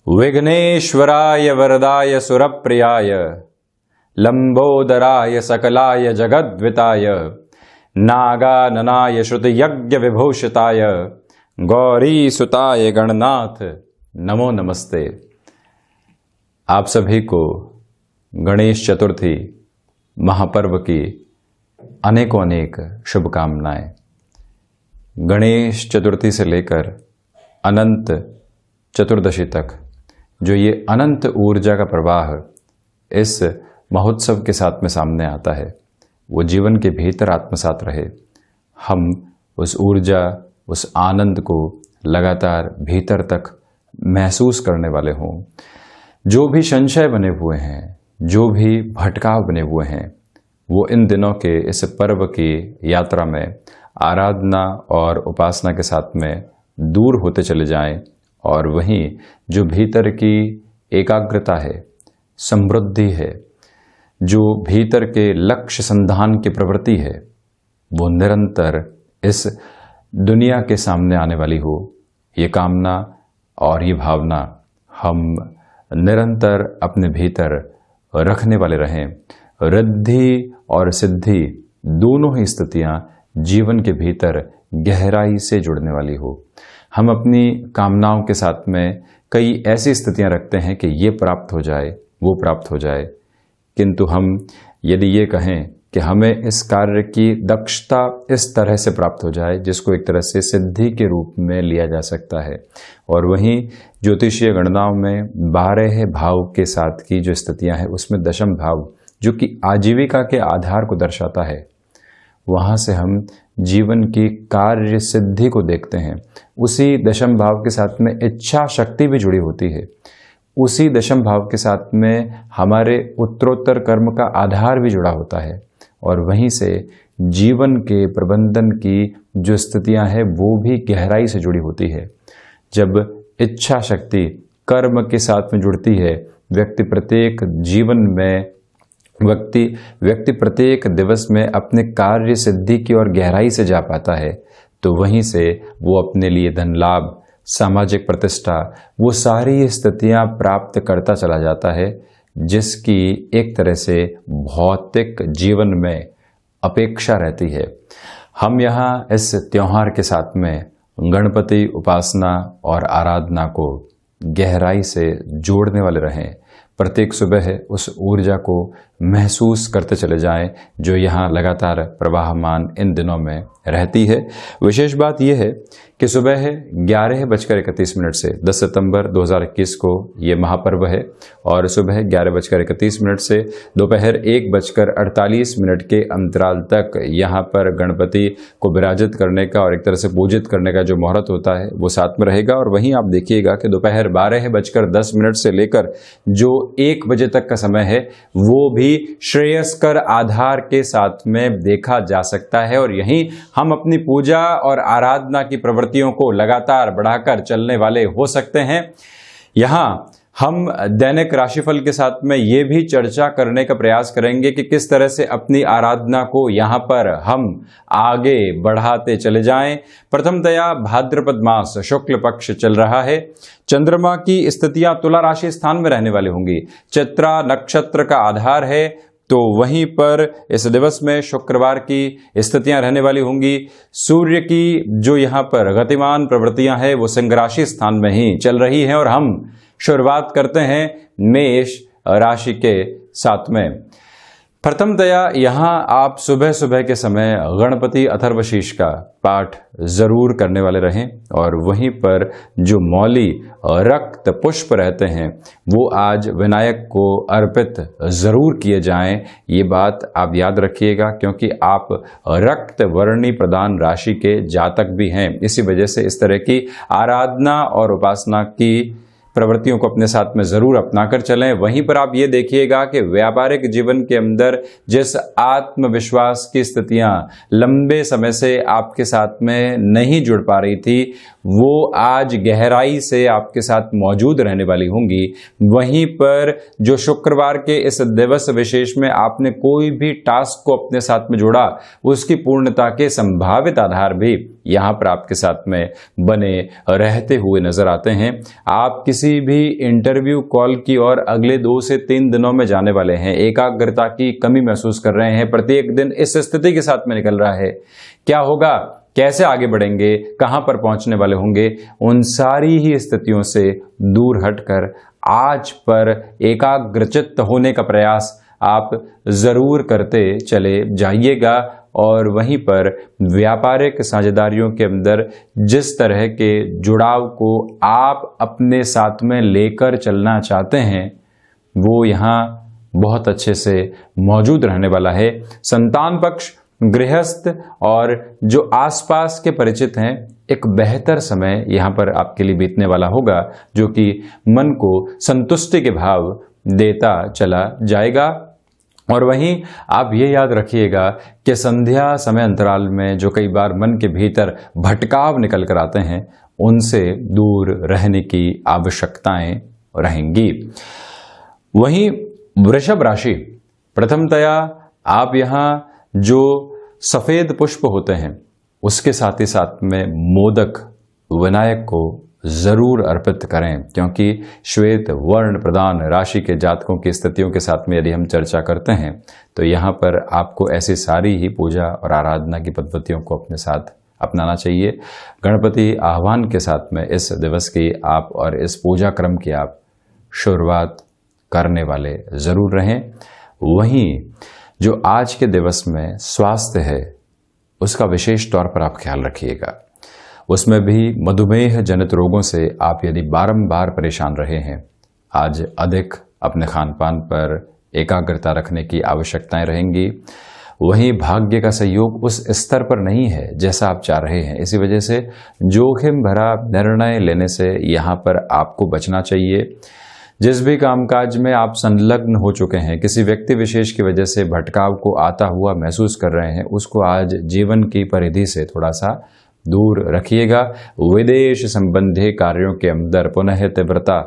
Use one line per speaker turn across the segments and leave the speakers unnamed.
विघ्नेश्वराय वरदाय सुरप्रियाय लंबोदराय सकलाय जगद्विताय नागाननाय श्रुतियज्ञ विभूषिताय गौरीसुताय गणनाथ नमो नमस्ते। आप सभी को गणेश चतुर्थी महापर्व की अनेकों अनेक शुभकामनाएं। गणेश चतुर्थी से लेकर अनंत चतुर्दशी तक जो ये अनंत ऊर्जा का प्रवाह इस महोत्सव के साथ में सामने आता है, वो जीवन के भीतर आत्मसात रहे। हम उस ऊर्जा, उस आनंद को लगातार भीतर तक महसूस करने वाले हों। जो भी संशय बने हुए हैं, जो भी भटकाव बने हुए हैं, वो इन दिनों के इस पर्व की यात्रा में आराधना और उपासना के साथ में दूर होते चले जाएं, और वहीं जो भीतर की एकाग्रता है, समृद्धि है, जो भीतर के लक्ष्य संधान की प्रवृत्ति है, वो निरंतर इस दुनिया के सामने आने वाली हो। ये कामना और ये भावना हम निरंतर अपने भीतर रखने वाले रहें। रिद्धि और सिद्धि दोनों ही स्थितियां जीवन के भीतर गहराई से जुड़ने वाली हो। हम अपनी कामनाओं के साथ में कई ऐसी स्थितियां रखते हैं कि ये प्राप्त हो जाए, वो प्राप्त हो जाए, किंतु हम यदि ये कहें कि हमें इस कार्य की दक्षता इस तरह से प्राप्त हो जाए जिसको एक तरह से सिद्धि के रूप में लिया जा सकता है, और वहीं ज्योतिषीय गणनाओं में 12 भाव के साथ की जो स्थितियां हैं उसमें दशम भाव जो कि आजीविका के आधार को दर्शाता है, वहाँ से हम जीवन की कार्य सिद्धि को देखते हैं। उसी दशम भाव के साथ में इच्छा शक्ति भी जुड़ी होती है। उसी दशम भाव के साथ में हमारे उत्तरोत्तर कर्म का आधार भी जुड़ा होता है, और वहीं से जीवन के प्रबंधन की जो स्थितियां हैं वो भी गहराई से जुड़ी होती है। जब इच्छा शक्ति कर्म के साथ में जुड़ती है, व्यक्ति प्रत्येक जीवन में व्यक्ति प्रत्येक दिवस में अपने कार्य सिद्धि की ओर गहराई से जा पाता है, तो वहीं से वो अपने लिए धन लाभ, सामाजिक प्रतिष्ठा, वो सारी स्थितियां प्राप्त करता चला जाता है जिसकी एक तरह से भौतिक जीवन में अपेक्षा रहती है। हम यहाँ इस त्योहार के साथ में गणपति उपासना और आराधना को गहराई से जोड़ने वाले रहें। प्रत्येक सुबह उस ऊर्जा को महसूस करते चले जाएं जो यहाँ लगातार प्रवाहमान इन दिनों में रहती है। विशेष बात यह है कि सुबह 11:31 से 10 सितंबर 2021 को ये महापर्व है, और सुबह 11:31 से दोपहर 1:48 के अंतराल तक यहाँ पर गणपति को विराजित करने का और एक तरह से पूजित करने का जो मुहूर्त होता है वो साथ में रहेगा। और वहीं आप देखिएगा कि दोपहर 12:10 से लेकर जो 1 बजे तक का समय है वो भी श्रेयस्कर आधार के साथ में देखा जा सकता है, और यहीं हम अपनी पूजा और आराधना की प्रवृत्तियों को लगातार बढ़ाकर चलने वाले हो सकते हैं। यहाँ हम दैनिक राशिफल के साथ में ये भी चर्चा करने का प्रयास करेंगे कि किस तरह से अपनी आराधना को यहाँ पर हम आगे बढ़ाते चले जाएं। प्रथमतया भाद्रपद मास शुक्ल पक्ष चल रहा है। चंद्रमा की स्थितियां तुला राशि स्थान में रहने वाली होंगी। चित्रा नक्षत्र का आधार है, तो वहीं पर इस दिवस में शुक्रवार की स्थितियां रहने वाली होंगी। सूर्य की जो यहाँ पर गतिमान प्रवृत्तियां हैं वो सिंह राशि स्थान में ही चल रही हैं, और हम शुरुआत करते हैं मेष राशि के साथ में। प्रथमतया यहाँ आप सुबह सुबह के समय गणपति अथर्वशीष का पाठ जरूर करने वाले रहें, और वहीं पर जो मौली रक्त पुष्प रहते हैं वो आज विनायक को अर्पित जरूर किए जाएं। ये बात आप याद रखिएगा, क्योंकि आप रक्त वर्णी प्रधान राशि के जातक भी हैं। इसी वजह से इस तरह की आराधना और उपासना की प्रवृत्तियों को अपने साथ में जरूर अपनाकर चलें। वहीं पर आप ये देखिएगा कि व्यापारिक जीवन के अंदर जिस आत्मविश्वास की स्थितियां लंबे समय से आपके साथ में नहीं जुड़ पा रही थी, वो आज गहराई से आपके साथ मौजूद रहने वाली होंगी। वहीं पर जो शुक्रवार के इस दिवस विशेष में आपने कोई भी टास्क को अपने साथ में जोड़ा, उसकी पूर्णता के संभावित आधार भी यहाँ पर आपके साथ में बने रहते हुए नजर आते हैं। आप किसी भी इंटरव्यू कॉल की और अगले 2 से 3 दिनों में जाने वाले हैं। एकाग्रता की कमी महसूस कर रहे हैं। प्रत्येक दिन इस स्थिति के साथ में निकल रहा है। क्या होगा, कैसे आगे बढ़ेंगे, कहां पर पहुंचने वाले होंगे, उन सारी ही स्थितियों से दूर हटकर आज पर एकाग्रचित्त होने का प्रयास आप जरूर करते चले जाइएगा। और वहीं पर व्यापारिक साझेदारियों के अंदर जिस तरह के जुड़ाव को आप अपने साथ में लेकर चलना चाहते हैं वो यहाँ बहुत अच्छे से मौजूद रहने वाला है। संतान पक्ष, गृहस्थ और जो आसपास के परिचित हैं, एक बेहतर समय यहाँ पर आपके लिए बीतने वाला होगा, जो कि मन को संतुष्टि के भाव देता चला जाएगा। और वहीं आप ये याद रखिएगा कि संध्या समय अंतराल में जो कई बार मन के भीतर भटकाव निकल कर आते हैं, उनसे दूर रहने की आवश्यकताएं रहेंगी। वहीं वृषभ राशि, प्रथमतया आप यहाँ जो सफेद पुष्प होते हैं उसके साथ ही साथ में मोदक विनायक को जरूर अर्पित करें, क्योंकि श्वेत वर्ण प्रधान राशि के जातकों की स्थितियों के साथ में यदि हम चर्चा करते हैं तो यहाँ पर आपको ऐसी सारी ही पूजा और आराधना की पद्धतियों को अपने साथ अपनाना चाहिए। गणपति आह्वान के साथ में इस दिवस की आप और इस पूजा क्रम की आप शुरुआत करने वाले जरूर रहें। वहीं जो आज के दिवस में स्वास्थ्य है उसका विशेष तौर पर आप ख्याल रखिएगा। उसमें भी मधुमेह जनित रोगों से आप यदि बारंबार परेशान रहे हैं, आज अधिक अपने खान पान पर एकाग्रता रखने की आवश्यकताएं रहेंगी। वहीं भाग्य का सहयोग उस स्तर पर नहीं है जैसा आप चाह रहे हैं, इसी वजह से जोखिम भरा निर्णय लेने से यहाँ पर आपको बचना चाहिए। जिस भी कामकाज में आप संलग्न हो चुके हैं, किसी व्यक्ति विशेष की वजह से भटकाव को आता हुआ महसूस कर रहे हैं, उसको आज जीवन की परिधि से थोड़ा सा दूर रखिएगा। विदेश संबंधी कार्यों के अंदर पुनः तीव्रता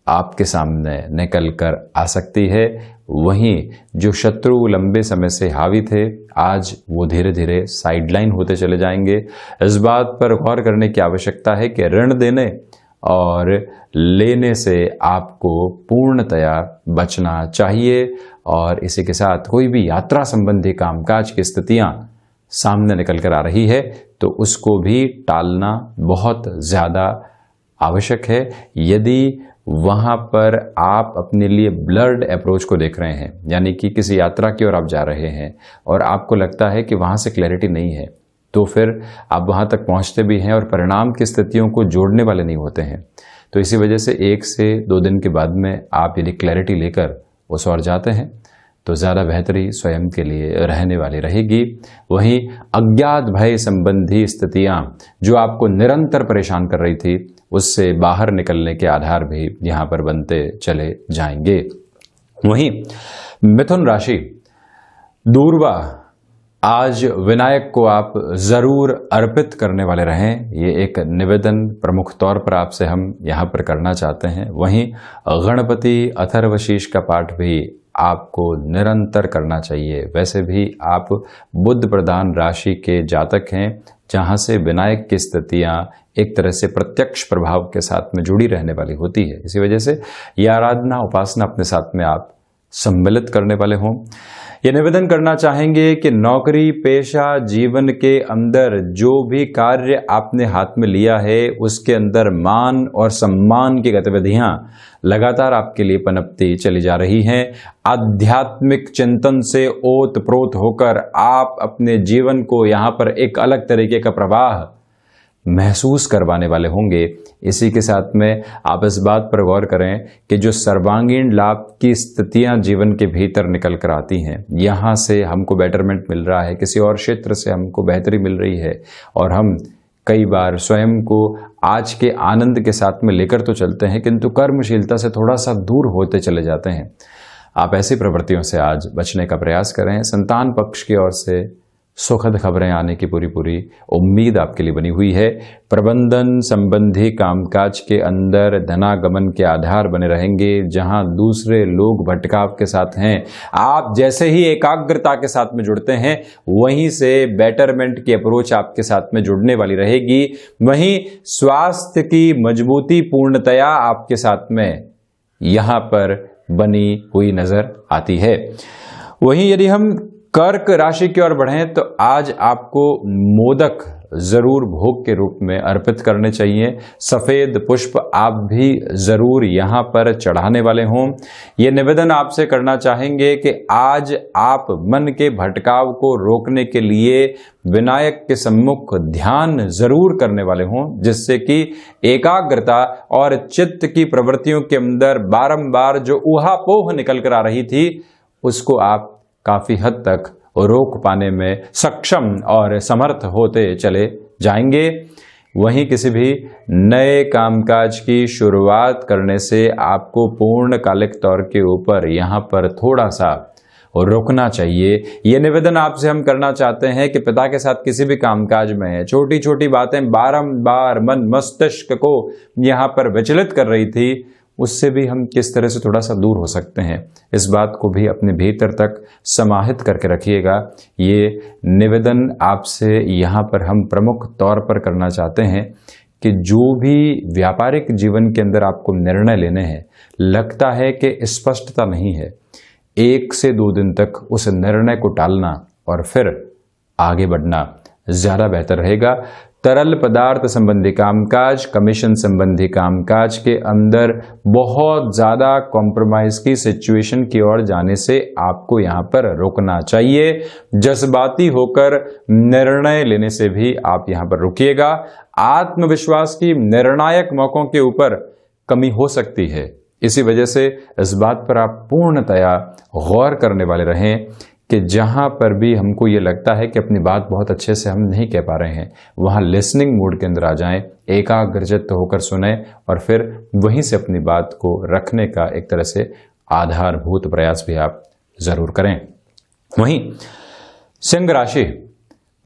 आपके सामने निकल कर आ सकती है। वहीं जो शत्रु लंबे समय से हावी थे, आज वो धीरे धीरे साइडलाइन होते चले जाएंगे। इस बात पर गौर करने की आवश्यकता है कि ऋण देने और लेने से आपको पूर्णतया बचना चाहिए। और इसी के साथ कोई भी यात्रा संबंधी कामकाज की स्थितियां सामने निकल कर आ रही है तो उसको भी टालना बहुत ज़्यादा आवश्यक है। यदि वहाँ पर आप अपने लिए ब्लर्ड अप्रोच को देख रहे हैं, यानी कि किसी यात्रा की ओर आप जा रहे हैं और आपको लगता है कि वहाँ से क्लैरिटी नहीं है, तो फिर आप वहाँ तक पहुँचते भी हैं और परिणाम की स्थितियों को जोड़ने वाले नहीं होते हैं। तो इसी वजह से 1 से 2 दिन के बाद में आप यदि क्लैरिटी लेकर उस ओर जाते हैं तो ज़्यादा बेहतरी स्वयं के लिए रहने वाली रहेगी। वहीं अज्ञात भय संबंधी स्थितियां जो आपको निरंतर परेशान कर रही थी, उससे बाहर निकलने के आधार भी यहाँ पर बनते चले जाएंगे। वहीं मिथुन राशि, दूर्वा, आज विनायक को आप जरूर अर्पित करने वाले रहें। ये एक निवेदन प्रमुख तौर पर आपसे हम यहाँ पर करना चाहते हैं। वहीं गणपति अथर्वशीष का पाठ भी आपको निरंतर करना चाहिए। वैसे भी आप बुध प्रधान राशि के जातक हैं, जहाँ से विनायक की स्थितियाँ एक तरह से प्रत्यक्ष प्रभाव के साथ में जुड़ी रहने वाली होती है। इसी वजह से यह आराधना उपासना अपने साथ में आप सम्मिलित करने वाले हों। ये निवेदन करना चाहेंगे कि नौकरी पेशा जीवन के अंदर जो भी कार्य आपने हाथ में लिया है उसके अंदर मान और सम्मान की गतिविधियां लगातार आपके लिए पनपती चली जा रही हैं। आध्यात्मिक चिंतन से ओत प्रोत होकर आप अपने जीवन को यहाँ पर एक अलग तरीके का प्रवाह महसूस करवाने वाले होंगे। इसी के साथ में आप इस बात पर गौर करें कि जो सर्वांगीण लाभ की स्थितियां जीवन के भीतर निकल कर आती हैं, यहाँ से हमको बेटरमेंट मिल रहा है, किसी और क्षेत्र से हमको बेहतरी मिल रही है और हम कई बार स्वयं को आज के आनंद के साथ में लेकर तो चलते हैं किंतु कर्मशीलता से थोड़ा सा दूर होते चले जाते हैं। आप ऐसी प्रवृत्तियों से आज बचने का प्रयास करें। संतान पक्ष की ओर से सुखद खबरें आने की पूरी पूरी उम्मीद आपके लिए बनी हुई है। प्रबंधन संबंधी कामकाज के अंदर धनागमन के आधार बने रहेंगे। जहां दूसरे लोग भटकाव के साथ हैं, आप जैसे ही एकाग्रता के साथ में जुड़ते हैं, वहीं से बेटरमेंट की अप्रोच आपके साथ में जुड़ने वाली रहेगी। वहीं स्वास्थ्य की मजबूती पूर्णतया आपके साथ में यहां पर बनी हुई नजर आती है। वहीं यदि हम कर्क राशि की ओर बढ़ें तो आज आपको मोदक जरूर भोग के रूप में अर्पित करने चाहिए। सफेद पुष्प आप भी जरूर यहां पर चढ़ाने वाले हों। ये निवेदन आपसे करना चाहेंगे कि आज आप मन के भटकाव को रोकने के लिए विनायक के सम्मुख ध्यान जरूर करने वाले हों, जिससे कि एकाग्रता और चित्त की प्रवृत्तियों के अंदर बारंबार जो ऊहापोह निकल कर आ रही थी, उसको आप काफी हद तक रोक पाने में सक्षम और समर्थ होते चले जाएंगे। वहीं किसी भी नए कामकाज की शुरुआत करने से आपको पूर्णकालिक तौर के ऊपर यहां पर थोड़ा सा रुकना चाहिए। ये निवेदन आपसे हम करना चाहते हैं कि पिता के साथ किसी भी कामकाज में छोटी छोटी बातें बारंबार मन मस्तिष्क को यहां पर विचलित कर रही थी, उससे भी हम किस तरह से थोड़ा सा दूर हो सकते हैं, इस बात को भी अपने भीतर तक समाहित करके रखिएगा। ये निवेदन आपसे यहाँ पर हम प्रमुख तौर पर करना चाहते हैं कि जो भी व्यापारिक जीवन के अंदर आपको निर्णय लेने हैं, लगता है कि स्पष्टता नहीं है, 1 से 2 दिन तक उस निर्णय को टालना और फिर आगे बढ़ना ज़्यादा बेहतर रहेगा। तरल पदार्थ संबंधी कामकाज, कमीशन संबंधी कामकाज के अंदर बहुत ज़्यादा कॉम्प्रोमाइज की सिचुएशन की ओर जाने से आपको यहाँ पर रोकना चाहिए। जज्बाती होकर निर्णय लेने से भी आप यहाँ पर रुकिएगा। आत्मविश्वास की निर्णायक मौकों के ऊपर कमी हो सकती है, इसी वजह से इस बात पर आप पूर्णतया गौर करने वाले रहें कि जहां पर भी हमको ये लगता है कि अपनी बात बहुत अच्छे से हम नहीं कह पा रहे हैं, वहां लिसनिंग मोड के अंदर आ जाएं, एकाग्रचित्त होकर सुने और फिर वहीं से अपनी बात को रखने का एक तरह से आधारभूत प्रयास भी आप जरूर करें। वहीं सिंह राशि,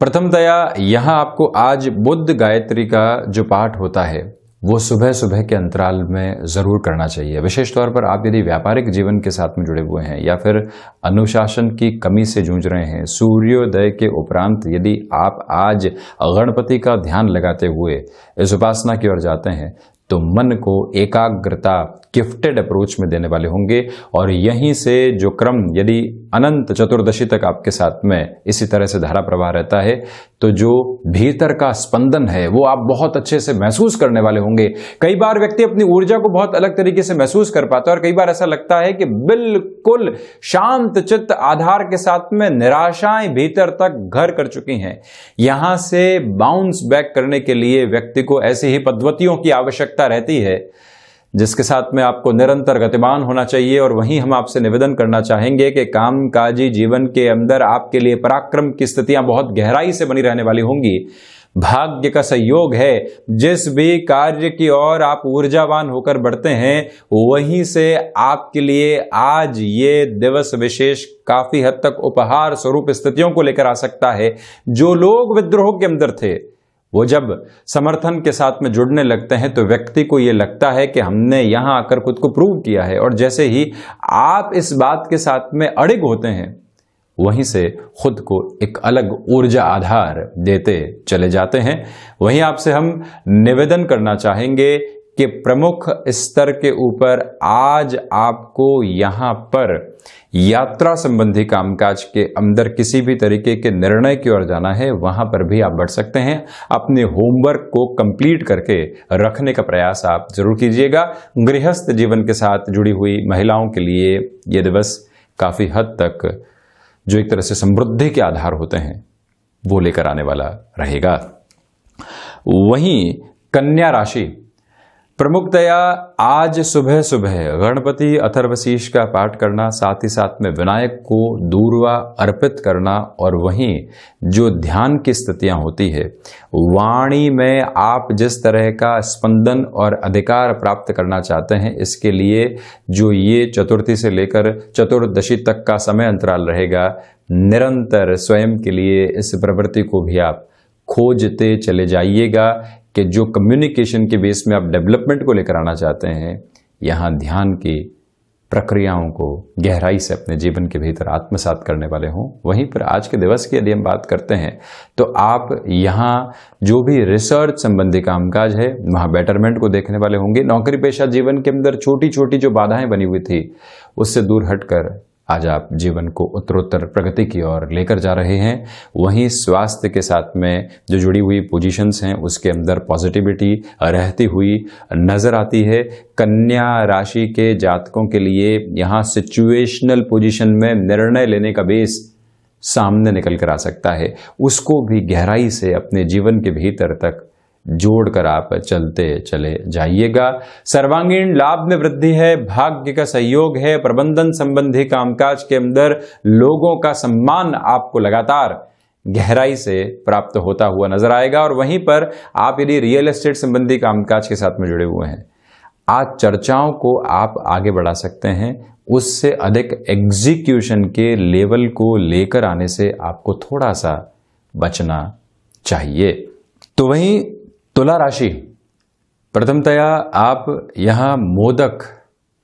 प्रथमतया यहां आपको आज बुद्ध गायत्री का जो पाठ होता है वो सुबह सुबह के अंतराल में जरूर करना चाहिए। विशेष तौर पर आप यदि व्यापारिक जीवन के साथ में जुड़े हुए हैं या फिर अनुशासन की कमी से जूझ रहे हैं, सूर्योदय के उपरांत यदि आप आज गणपति का ध्यान लगाते हुए इस उपासना की ओर जाते हैं तो मन को एकाग्रता गिफ्टेड अप्रोच में देने वाले होंगे। और यहीं से जो क्रम यदि अनंत चतुर्दशी तक आपके साथ में इसी तरह से धारा प्रवाह रहता है तो जो भीतर का स्पंदन है वो आप बहुत अच्छे से महसूस करने वाले होंगे। कई बार व्यक्ति अपनी ऊर्जा को बहुत अलग तरीके से महसूस कर पाता है और कई बार ऐसा लगता है कि बिल्कुल शांत चित्त आधार के साथ में निराशाएं भीतर तक घर कर चुकी हैं। यहां से बाउंस बैक करने के लिए व्यक्ति को ऐसी ही पद्धतियों की आवश्यकता रहती है जिसके साथ में आपको निरंतर गतिमान होना चाहिए। और वहीं हम आपसे निवेदन करना चाहेंगे कि कामकाजी जीवन के अंदर आपके लिए पराक्रम की स्थितियां बहुत गहराई से बनी रहने वाली होंगी। भाग्य का सहयोग है, जिस भी कार्य की ओर आप ऊर्जावान होकर बढ़ते हैं वहीं से आपके लिए आज ये दिवस विशेष काफी हद तक उपहार स्वरूप स्थितियों को लेकर आ सकता है। जो लोग विद्रोह के अंदर थे वो जब समर्थन के साथ में जुड़ने लगते हैं तो व्यक्ति को ये लगता है कि हमने यहां आकर खुद को प्रूव किया है, और जैसे ही आप इस बात के साथ में अड़िग होते हैं वहीं से खुद को एक अलग ऊर्जा आधार देते चले जाते हैं। वहीं आपसे हम निवेदन करना चाहेंगे कि प्रमुख स्तर के ऊपर आज आपको यहां पर यात्रा संबंधी कामकाज के अंदर किसी भी तरीके के निर्णय की ओर जाना है, वहां पर भी आप बढ़ सकते हैं। अपने होमवर्क को कंप्लीट करके रखने का प्रयास आप जरूर कीजिएगा। गृहस्थ जीवन के साथ जुड़ी हुई महिलाओं के लिए यह दिवस काफी हद तक जो एक तरह से समृद्धि के आधार होते हैं वो लेकर आने वाला रहेगा। वहीं कन्या राशि, प्रमुखतया आज सुबह सुबह गणपति अथर्वशीष का पाठ करना, साथ ही साथ में विनायक को दूर्वा अर्पित करना, और वहीं जो ध्यान की स्थितियां होती है, वाणी में आप जिस तरह का स्पंदन और अधिकार प्राप्त करना चाहते हैं, इसके लिए जो ये चतुर्थी से लेकर चतुर्दशी तक का समय अंतराल रहेगा, निरंतर स्वयं के लिए इस प्रवृत्ति को भी आप खोजते चले जाइएगा कि जो कम्युनिकेशन के बेस में आप डेवलपमेंट को लेकर आना चाहते हैं, यहाँ ध्यान की प्रक्रियाओं को गहराई से अपने जीवन के भीतर आत्मसात करने वाले हों। वहीं पर आज के दिवस की यदि हम बात करते हैं तो आप यहाँ जो भी रिसर्च संबंधी कामकाज है, वहाँ बेटरमेंट को देखने वाले होंगे। नौकरी पेशा जीवन के अंदर छोटी छोटी जो बाधाएं बनी हुई थी, उससे दूर हटकर आज आप जीवन को उत्तरोत्तर प्रगति की ओर लेकर जा रहे हैं। वहीं स्वास्थ्य के साथ में जो जुड़ी हुई पोजीशंस हैं, उसके अंदर पॉजिटिविटी रहती हुई नजर आती है। कन्या राशि के जातकों के लिए यहाँ सिचुएशनल पोजीशन में निर्णय लेने का बेस सामने निकल कर आ सकता है, उसको भी गहराई से अपने जीवन के भीतर तक जोड़कर आप चलते चले जाइएगा। सर्वांगीण लाभ में वृद्धि है, भाग्य का सहयोग है, प्रबंधन संबंधी कामकाज के अंदर लोगों का सम्मान आपको लगातार गहराई से प्राप्त होता हुआ नजर आएगा। और वहीं पर आप यदि रियल एस्टेट संबंधी कामकाज के साथ में जुड़े हुए हैं, आज चर्चाओं को आप आगे बढ़ा सकते हैं। उससे अधिक एग्जीक्यूशन के लेवल को लेकर आने से आपको थोड़ा सा बचना चाहिए। तो वहीं तुला राशि, प्रथमतया आप यहाँ मोदक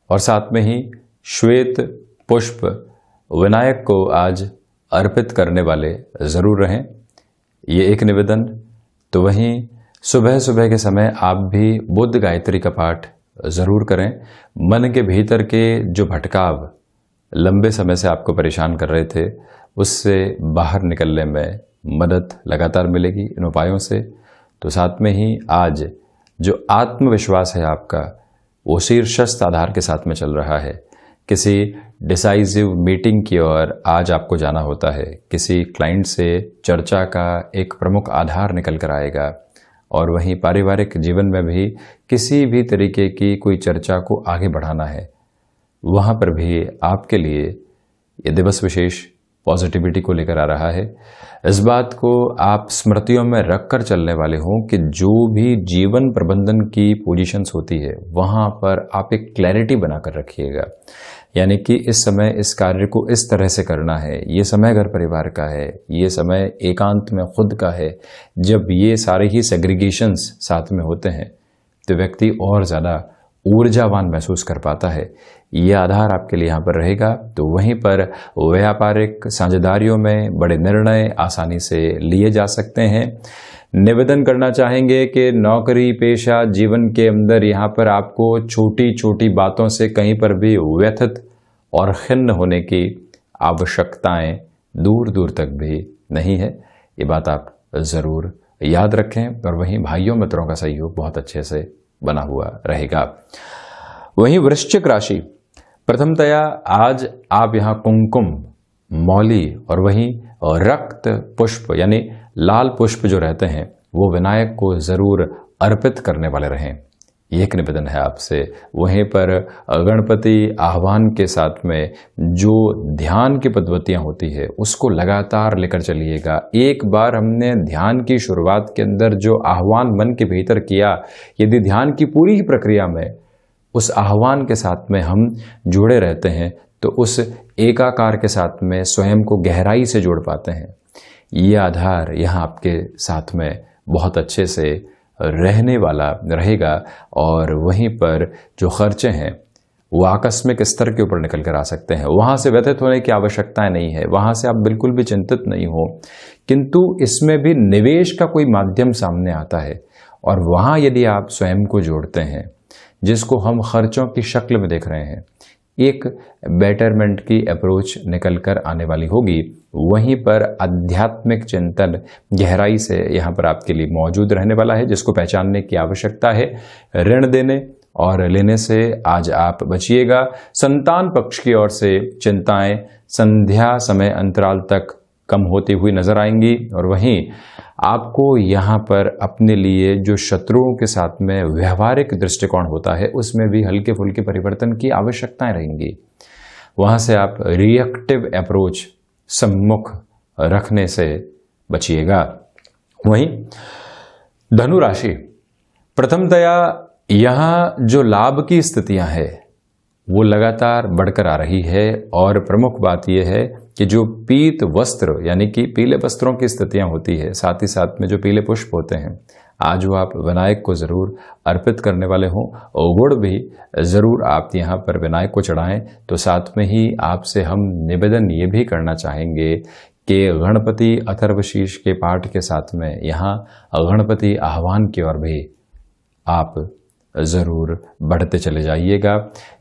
और साथ में ही श्वेत पुष्प विनायक को आज अर्पित करने वाले जरूर रहें, ये एक निवेदन। तो वहीं सुबह सुबह के समय आप भी बुद्ध गायत्री का पाठ जरूर करें। मन के भीतर के जो भटकाव लंबे समय से आपको परेशान कर रहे थे, उससे बाहर निकलने में मदद लगातार मिलेगी इन उपायों से। तो साथ में ही आज जो आत्मविश्वास है आपका, वो शीर्षस्थ आधार के साथ में चल रहा है। किसी डिसाइसिव मीटिंग की ओर आज आपको जाना होता है, किसी क्लाइंट से चर्चा का एक प्रमुख आधार निकल कर आएगा। और वहीं पारिवारिक जीवन में भी किसी भी तरीके की कोई चर्चा को आगे बढ़ाना है, वहाँ पर भी आपके लिए ये दिवस विशेष पॉजिटिविटी को लेकर आ रहा है। इस बात को आप स्मृतियों में रखकर चलने वाले हों कि जो भी जीवन प्रबंधन की पोजीशंस होती है, वहाँ पर आप एक क्लैरिटी बनाकर रखिएगा। यानी कि इस समय इस कार्य को इस तरह से करना है, ये समय घर परिवार का है, ये समय एकांत में खुद का है। जब ये सारे ही सेग्रीगेशंस साथ में होते हैं तो व्यक्ति और ज़्यादा ऊर्जावान महसूस कर पाता है। ये आधार आपके लिए यहाँ पर रहेगा। तो वहीं पर व्यापारिक साझेदारियों में बड़े निर्णय आसानी से लिए जा सकते हैं। निवेदन करना चाहेंगे कि नौकरी पेशा जीवन के अंदर यहाँ पर आपको छोटी छोटी बातों से कहीं पर भी व्यथित और खिन्न होने की आवश्यकताएं दूर दूर तक भी नहीं है। ये बात आप ज़रूर याद रखें। और वहीं भाइयों मित्रों का सहयोग बहुत अच्छे से बना हुआ रहेगा। वहीं वृश्चिक राशि, प्रथमतया आज आप यहाँ कुमकुम, मौली और वहीं रक्त पुष्प यानी लाल पुष्प जो रहते हैं, वो विनायक को जरूर अर्पित करने वाले रहें। ये एक निवेदन है आपसे। वहीं पर गणपति आह्वान के साथ में जो ध्यान की पद्धतियां होती है, उसको लगातार लेकर चलिएगा। एक बार हमने ध्यान की शुरुआत के अंदर जो आह्वान मन के भीतर किया, यदि ध्यान की पूरी ही प्रक्रिया में उस आह्वान के साथ में हम जुड़े रहते हैं, तो उस एकाकार के साथ में स्वयं को गहराई से जोड़ पाते हैं। ये आधार यहाँ आपके साथ में बहुत अच्छे से रहने वाला रहेगा। और वहीं पर जो खर्चे हैं वो आकस्मिक स्तर के ऊपर निकल कर आ सकते हैं। वहाँ से व्यथित होने की आवश्यकता नहीं है, वहाँ से आप बिल्कुल भी चिंतित नहीं हो। किंतु इसमें भी निवेश का कोई माध्यम सामने आता है, और वहाँ यदि आप स्वयं को जोड़ते हैं, जिसको हम खर्चों की शक्ल में देख रहे हैं, एक बेटरमेंट की अप्रोच निकल कर आने वाली होगी। वहीं पर आध्यात्मिक चिंतन गहराई से यहाँ पर आपके लिए मौजूद रहने वाला है, जिसको पहचानने की आवश्यकता है। ऋण देने और लेने से आज आप बचिएगा। संतान पक्ष की ओर से चिंताएं संध्या समय अंतराल तक कम होती हुई नजर आएंगी। और वहीं आपको यहाँ पर अपने लिए जो शत्रुओं के साथ में व्यवहारिक दृष्टिकोण होता है उसमें भी हल्के फुल्के परिवर्तन की आवश्यकताएं रहेंगी। वहाँ से आप रिएक्टिव अप्रोच सम्मुख रखने से बचिएगा। वहीं धनु राशि, प्रथमतया यहाँ जो लाभ की स्थितियां हैं वो लगातार बढ़कर आ रही है। और प्रमुख बात यह है कि जो पीत वस्त्र यानी कि पीले वस्त्रों की स्थितियां होती है, साथ ही साथ में जो पीले पुष्प होते हैं, आज वो आप विनायक को जरूर अर्पित करने वाले हों। और गुड़ भी जरूर आप यहाँ पर विनायक को चढ़ाएं। तो साथ में ही आपसे हम निवेदन ये भी करना चाहेंगे कि गणपति अथर्वशीर्ष के पाठ के साथ में यहाँ गणपति आह्वान की ओर भी आप जरूर बढ़ते चले जाइएगा।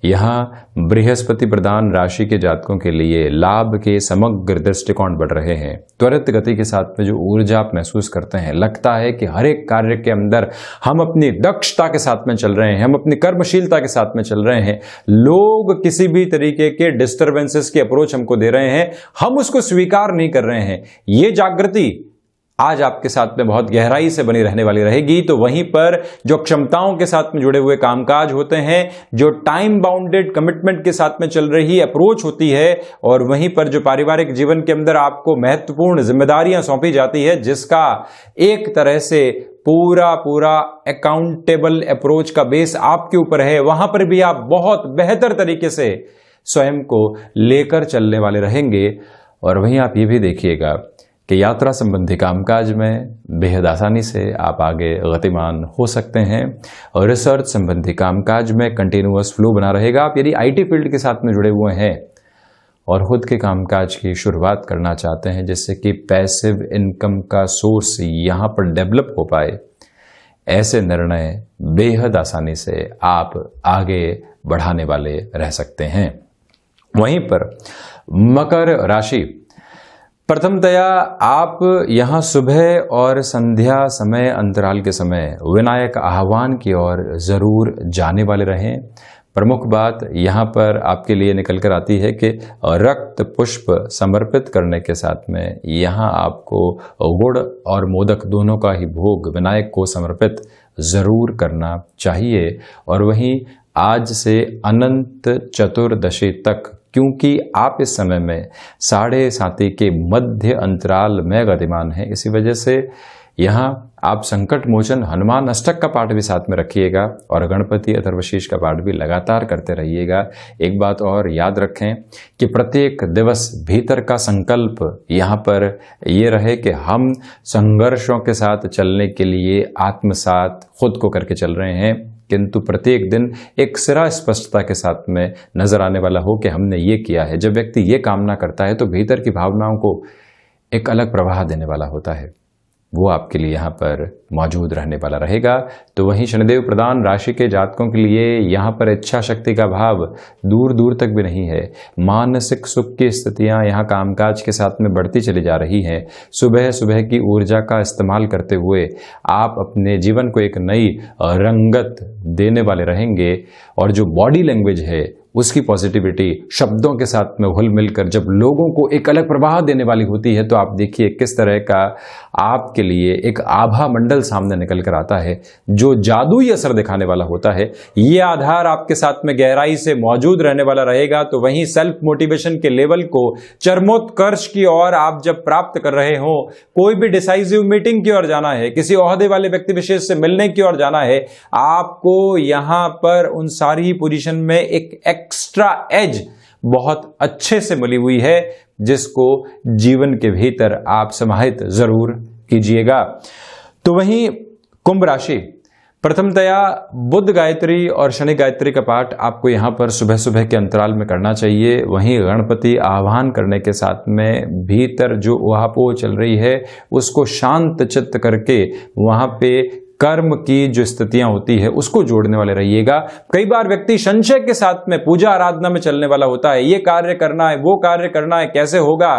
यहाँ बृहस्पति प्रधान राशि के जातकों के लिए लाभ के समग्र दृष्टिकोण बढ़ रहे हैं। त्वरित गति के साथ में जो ऊर्जा आप महसूस करते हैं, लगता है कि हर एक कार्य के अंदर हम अपनी दक्षता के साथ में चल रहे हैं, हम अपनी कर्मशीलता के साथ में चल रहे हैं। लोग किसी भी तरीके के डिस्टर्बेंसेस की अप्रोच हमको दे रहे हैं, हम उसको स्वीकार नहीं कर रहे हैं। ये जागृति आज आपके साथ में बहुत गहराई से बनी रहने वाली रहेगी। तो वहीं पर जो क्षमताओं के साथ में जुड़े हुए कामकाज होते हैं, जो टाइम बाउंडेड कमिटमेंट के साथ में चल रही अप्रोच होती है, और वहीं पर जो पारिवारिक जीवन के अंदर आपको महत्वपूर्ण जिम्मेदारियां सौंपी जाती है, जिसका एक तरह से पूरा अकाउंटेबल अप्रोच का बेस आपके ऊपर है, वहां पर भी आप बहुत बेहतर तरीके से स्वयं को लेकर चलने वाले रहेंगे। और वहीं आप ये भी देखिएगा कि यात्रा संबंधी कामकाज में बेहद आसानी से आप आगे गतिमान हो सकते हैं। और रिसर्च संबंधी कामकाज में कंटिन्यूअस फ्लो बना रहेगा। आप यदि आईटी फील्ड के साथ में जुड़े हुए हैं और खुद के कामकाज की शुरुआत करना चाहते हैं, जिससे कि पैसिव इनकम का सोर्स यहाँ पर डेवलप हो पाए, ऐसे निर्णय बेहद आसानी से आप आगे बढ़ाने वाले रह सकते हैं। वहीं पर मकर राशि, प्रथमतया आप यहाँ सुबह और संध्या समय अंतराल के समय विनायक आह्वान की ओर जरूर जाने वाले रहें। प्रमुख बात यहाँ पर आपके लिए निकल कर आती है कि रक्त पुष्प समर्पित करने के साथ में यहाँ आपको गुड़ और मोदक दोनों का ही भोग विनायक को समर्पित जरूर करना चाहिए। और वहीं आज से अनंत चतुर्दशी तक, क्योंकि आप इस समय में 7.5 के मध्य अंतराल में गतिमान हैं, इसी वजह से यहाँ आप संकट मोचन हनुमान अष्टक का पाठ भी साथ में रखिएगा और गणपति अथर्वशीर्ष का पाठ भी लगातार करते रहिएगा। एक बात और याद रखें कि प्रत्येक दिवस भीतर का संकल्प यहाँ पर ये रहे कि हम संघर्षों के साथ चलने के लिए आत्मसात खुद को करके चल रहे हैं, किंतु प्रत्येक दिन एक सिरा स्पष्टता के साथ में नजर आने वाला हो कि हमने ये किया है। जब व्यक्ति ये कामना करता है तो भीतर की भावनाओं को एक अलग प्रवाह देने वाला होता है, वो आपके लिए यहाँ पर मौजूद रहने वाला रहेगा। तो वहीं शनिदेव प्रधान राशि के जातकों के लिए यहाँ पर इच्छा शक्ति का भाव दूर दूर तक भी नहीं है। मानसिक सुख की स्थितियाँ यहाँ कामकाज के साथ में बढ़ती चली जा रही हैं। सुबह सुबह की ऊर्जा का इस्तेमाल करते हुए आप अपने जीवन को एक नई रंगत देने वाले रहेंगे। और जो बॉडी लैंग्वेज है उसकी पॉजिटिविटी शब्दों के साथ में घुल मिलकर जब लोगों को एक अलग प्रवाह देने वाली होती है, तो आप देखिए किस तरह का आपके लिए एक आभा मंडल सामने निकल कर आता है जो जादुई असर दिखाने वाला होता है। ये आधार आपके साथ में गहराई से मौजूद रहने वाला रहेगा। तो वहीं सेल्फ मोटिवेशन के लेवल को चरमोत्कर्ष की ओर आप जब प्राप्त कर रहे हो, कोई भी डिसाइसिव मीटिंग की ओर जाना है, किसी ओहदे वाले व्यक्ति विशेष से मिलने की ओर जाना है, आपको यहां पर उन सारी पोजीशन में एक एक्स्ट्रा एज बहुत अच्छे से मिली हुई है, जिसको जीवन के भीतर आप समाहित जरूर कीजिएगा। तो वहीं कुंभ राशि, प्रथमतया बुध गायत्री और शनि गायत्री का पाठ आपको यहाँ पर सुबह सुबह के अंतराल में करना चाहिए। वहीं गणपति आह्वान करने के साथ में भीतर जो उहापोह चल रही है उसको शांत चित्त करके वहां पे कर्म की जो स्थितियां होती है उसको जोड़ने वाले रहिएगा। कई बार व्यक्ति संशय के साथ में पूजा आराधना में चलने वाला होता है, ये कार्य करना है, वो कार्य करना है, कैसे होगा,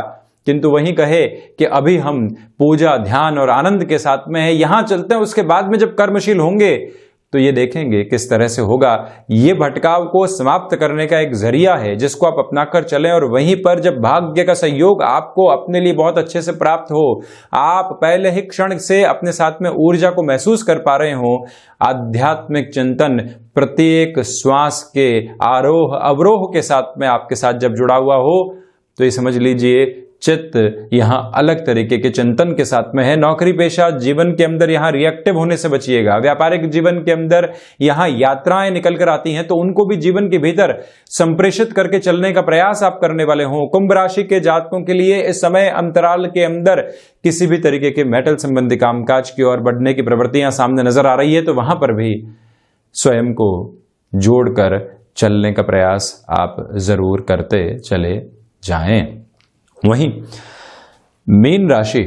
किंतु वहीं कहे कि अभी हम पूजा ध्यान और आनंद के साथ में है, यहां चलते हैं, उसके बाद में जब कर्मशील होंगे तो ये देखेंगे किस तरह से होगा। ये भटकाव को समाप्त करने का एक जरिया है जिसको आप अपनाकर चलें, और वहीं पर जब भाग्य का सहयोग आपको अपने लिए बहुत अच्छे से प्राप्त हो, आप पहले ही क्षण से अपने साथ में ऊर्जा को महसूस कर पा रहे हो, आध्यात्मिक चिंतन प्रत्येक श्वास के आरोह अवरोह के साथ में आपके साथ जब जुड़ा हुआ हो, तो ये समझ लीजिए चित्त यहां अलग तरीके के चिंतन के साथ में है। नौकरी पेशा जीवन के अंदर यहां रिएक्टिव होने से बचिएगा। व्यापारिक जीवन के अंदर यहां यात्राएं निकल कर आती हैं, तो उनको भी जीवन के भीतर संप्रेषित करके चलने का प्रयास आप करने वाले हो। कुंभ राशि के जातकों के लिए इस समय अंतराल के अंदर किसी भी तरीके के मेटल संबंधी कामकाज की ओर बढ़ने की प्रवृत्तियां सामने नजर आ रही है, तो वहां पर भी स्वयं को जोड़कर चलने का प्रयास आप जरूर करते चले जाएं। वहीं मीन राशि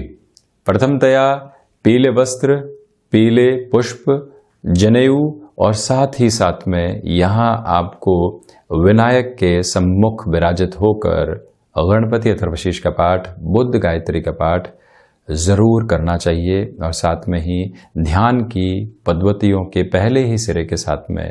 प्रथमतया पीले वस्त्र, पीले पुष्प, जनेऊ और साथ ही साथ में यहां आपको विनायक के सम्मुख विराजित होकर गणपति अथर्वशीष का पाठ, बुद्ध गायत्री का पाठ जरूर करना चाहिए, और साथ में ही ध्यान की पद्धतियों के पहले ही सिरे के साथ में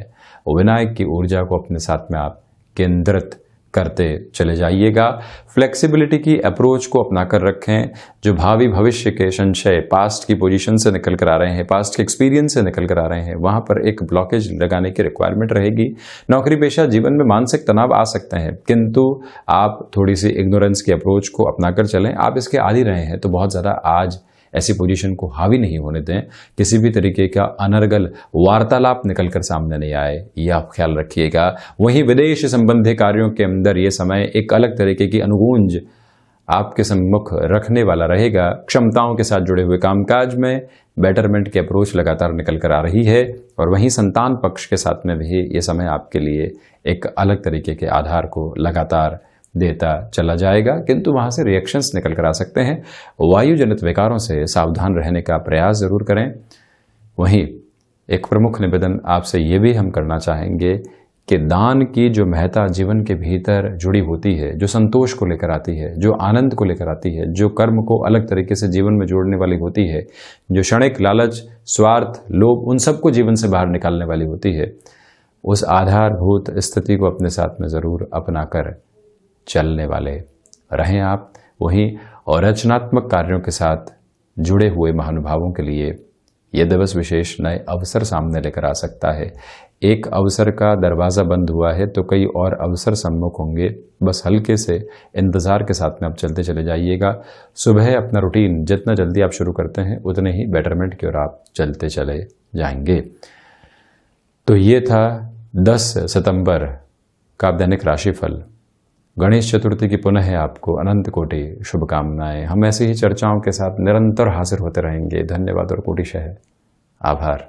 विनायक की ऊर्जा को अपने साथ में आप केंद्रित करते चले जाइएगा। फ्लेक्सिबिलिटी की अप्रोच को अपनाकर रखें। जो भावी भविष्य के संशय पास्ट की पोजीशन से निकल कर आ रहे हैं, पास्ट के एक्सपीरियंस से निकल कर आ रहे हैं, वहां पर एक ब्लॉकेज लगाने की रिक्वायरमेंट रहेगी। नौकरी पेशा जीवन में मानसिक तनाव आ सकते हैं, किंतु आप थोड़ी सी इग्नोरेंस की अप्रोच को अपनाकर चलें। आप इसके आदी रहे हैं तो बहुत ज़्यादा आज ऐसी पोजीशन को हावी नहीं होने दें। किसी भी तरीके का अनर्गल वार्तालाप निकलकर सामने नहीं आए, ये आप ख्याल रखिएगा। वहीं विदेश संबंधी कार्यों के अंदर ये समय एक अलग तरीके की अनुगूंज आपके सम्मुख रखने वाला रहेगा। क्षमताओं के साथ जुड़े हुए कामकाज में बेटरमेंट की अप्रोच लगातार निकल कर आ रही है, और वहीं संतान पक्ष के साथ में भी ये समय आपके लिए एक अलग तरीके के आधार को लगातार देता चला जाएगा, किंतु वहां से रिएक्शंस निकल कर आ सकते हैं। वायु जनित विकारों से सावधान रहने का प्रयास जरूर करें। वहीं एक प्रमुख निवेदन आपसे ये भी हम करना चाहेंगे कि दान की जो महत्ता जीवन के भीतर जुड़ी होती है, जो संतोष को लेकर आती है, जो आनंद को लेकर आती है, जो कर्म को अलग तरीके से जीवन में जोड़ने वाली होती है, जो क्षणिक लालच, स्वार्थ, लोभ, उन सबको जीवन से बाहर निकालने वाली होती है, उस आधारभूत स्थिति को अपने साथ में जरूर अपनाकर चलने वाले रहें आप। वहीं और रचनात्मक कार्यों के साथ जुड़े हुए महानुभावों के लिए यह दिवस विशेष नए अवसर सामने लेकर आ सकता है। एक अवसर का दरवाज़ा बंद हुआ है तो कई और अवसर सम्मुख होंगे। बस हल्के से इंतज़ार के साथ में आप चलते चले जाइएगा। सुबह अपना रूटीन जितना जल्दी आप शुरू करते हैं उतने ही बेटरमेंट की ओर आप चलते चले जाएंगे। तो ये था 10 सितंबर का दैनिक राशिफल। गणेश चतुर्थी की पुनः आपको अनंत कोटि शुभकामनाएं। हम ऐसी ही चर्चाओं के साथ निरंतर हाजिर होते रहेंगे। धन्यवाद और कोटिशः आभार।